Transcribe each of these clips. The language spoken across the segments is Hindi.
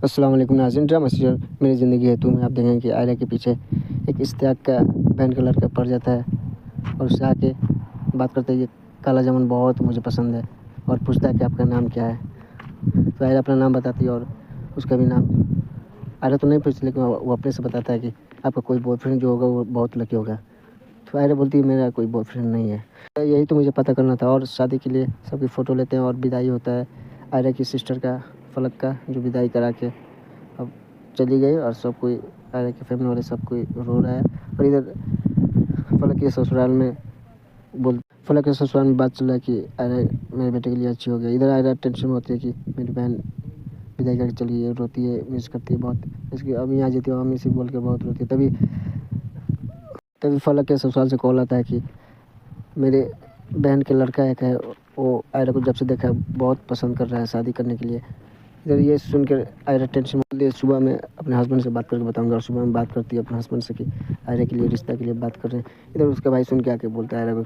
अस्सलाम वालेकुम नाज़रीन, ड्रामा सीरियल मेरी ज़िंदगी है तू में आप देखेंगे कि आयरा के पीछे एक इश्तियाक का बहन का लड़का पड़ जाता है और उससे आके बात करते हैं, ये काला जामुन बहुत मुझे पसंद है, और पूछता है कि आपका नाम क्या है। तो आयरा अपना नाम बताती है और उसका भी नाम आयरा तो नहीं पूछती, लेकिन वो अपने से बताता है कि आपका कोई बॉयफ्रेंड जो होगा वो बहुत लकी होगा। तो आयरा बोलती है मेरा कोई बॉयफ्रेंड नहीं है। यही तो मुझे पता करना था। और शादी के लिए सबकी फ़ोटो लेते हैं और विदाई होता है आयरा की सिस्टर का, फलक का, जो विदाई करा के अब चली गई। और सब कोई आयरा की फैमिली वाले सब कोई रो रहा है। और इधर फलक के ससुराल में बात चल रहा है कि आयरा मेरे बेटे के लिए अच्छी हो गई। इधर आयरा टेंशन में होती है कि मेरी बहन विदाई करके चली गई, रोती है, मिस करती है बहुत। इसकी अभी यहाँ जाती है, मम्मी से बोल के बहुत रोती है। तभी फलक के ससुराल से कॉल आता है कि मेरे बहन के लड़का एक है, वो आयरा को जब से देखा है बहुत पसंद कर रहा है शादी करने के लिए। इधर ये सुनकर आयरा टेंशन में, सुबह में अपने हस्बैंड से बात करके बताऊंगा। और सुबह में बात करती है अपने हस्बैंड से कि आयरा के लिए, रिश्ता के लिए बात कर रहे हैं। इधर उसका भाई सुन के आके बोलता है आयरा को,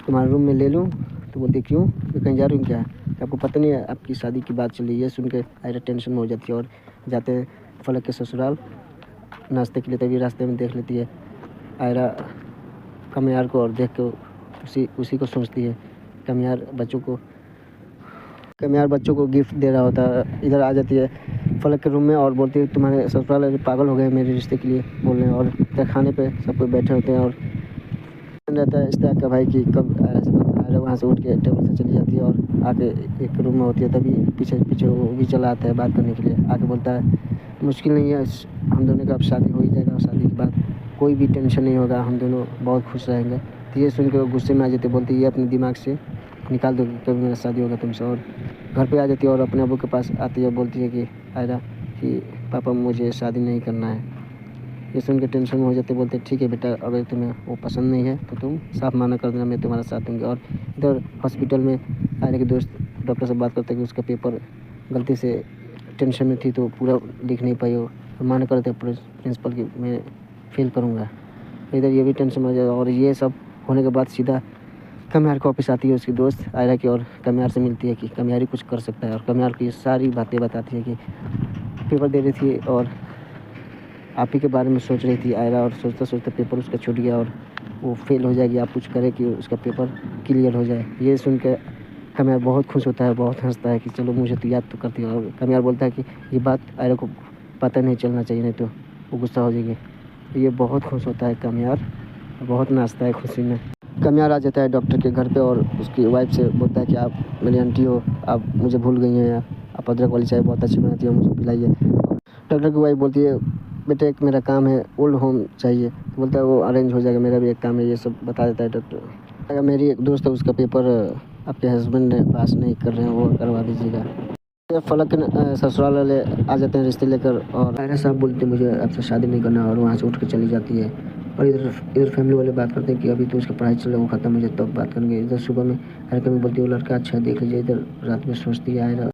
तुम्हारे रूम में ले लूँ? तो बोलती क्यों, मैं कहीं जा रही हूँ क्या, आपको पता नहीं है आपकी शादी की बात चल रही है। सुन के आयरा टेंशन में हो जाती है और जाते हैं फलक के ससुराल नाश्ते के लिए। तभी रास्ते में देख लेती है आयरा कमियार को, और देख के उसी को सोचती है। कमियार बच्चों को गिफ्ट दे रहा होता है। इधर आ जाती है फलक के रूम में और बोलती है तुम्हारे ससुराल वाले पागल हो गए मेरे रिश्ते के लिए बोल रहे हैं। और इधर खाने पे सब कोई बैठे होते हैं और रहता है इश्तियाक का भाई कि कब आयरा से बात करें। आयरा वहाँ से उठ के टेबल से चली जाती है और आके एक रूम में होती है। तभी पीछे वो भी चला आता है बात करने के लिए। आके बोलता है मुश्किल नहीं है, हम दोनों का अब शादी हो ही जाएगा, और शादी के बाद कोई भी टेंशन नहीं होगा, हम दोनों बहुत खुश रहेंगे। तो ये सुन के वो गुस्से में आ जाती है, बोलती है ये अपने दिमाग से निकाल दो कभी मेरा शादी होगा तुमसे। और घर पे आ जाती है और अपने अब्बू के पास आती है, बोलती है कि आयरा कि पापा मुझे शादी नहीं करना है। ये सुन के टेंशन में हो जाते, बोलते ठीक है बेटा, अगर तुम्हें वो पसंद नहीं है तो तुम साफ माना कर देना, मैं तुम्हारा साथ दूँगी। और इधर हॉस्पिटल में आयरा के दोस्त डॉक्टर से बात करते हैं कि उसका पेपर गलती से टेंशन में थी तो पूरा लिख नहीं पाई हो, माना करते प्रिंसिपल की मैं फेल करूँगा। इधर ये भी टेंशन में हो जाएगा। और ये सब होने के बाद सीधा कमियार के ऑफिस आती है उसकी दोस्त आयरा की, और कमियार से मिलती है कि कमियार ही कुछ कर सकता है। और कमियार की सारी बातें बताती है कि पेपर दे रही थी और आप ही के बारे में सोच रही थी आयरा, और सोचते सोचते पेपर उसका छूट गया और वो फेल हो जाएगी। आप कुछ करें कि उसका पेपर क्लियर हो जाए। ये सुन के कमियार बहुत खुश होता है, बहुत हंसता है कि चलो मुझे तो याद तो करती है। और कमियार बोलता है कि ये बात आयरा को पता नहीं चलना चाहिए, नहीं तो वो गुस्सा हो जाएगी। ये बहुत खुश होता है कमियार, बहुत नाचता है खुशी में। कमियार आ जाता है डॉक्टर के घर पे और उसकी वाइफ से बोलता है कि आप मेरी आंटी हो, आप मुझे भूल गई हैं, आप अदरक वाली चाय बहुत अच्छी बनाती हो, मुझे पिलाइए। डॉक्टर की वाइफ बोलती है बेटे एक मेरा काम है, ओल्ड होम चाहिए। बोलता है वो अरेंज हो जाएगा, मेरा भी एक काम है, ये सब बता देता है डॉक्टर। अगर मेरी एक दोस्त है उसका पेपर आपके हस्बैंड ने पास नहीं कर रहे हैं, वो करवा दीजिएगा। फलक के ससुराल वाले आ जाते हैं रिश्ते लेकर, और आयरा साहब बोलते हैं मुझे आपसे शादी नहीं करना, और वहाँ से उठ के चली जाती है। और इधर फैमिली वाले बात करते हैं कि अभी तो उसका पढ़ाई चल रहा है, वो खत्म हो जाए तब बात करेंगे। इधर सुबह में आयरा कभी बोलती है वो लड़का अच्छा है देख लीजिए। इधर रात में सोचती है आयरा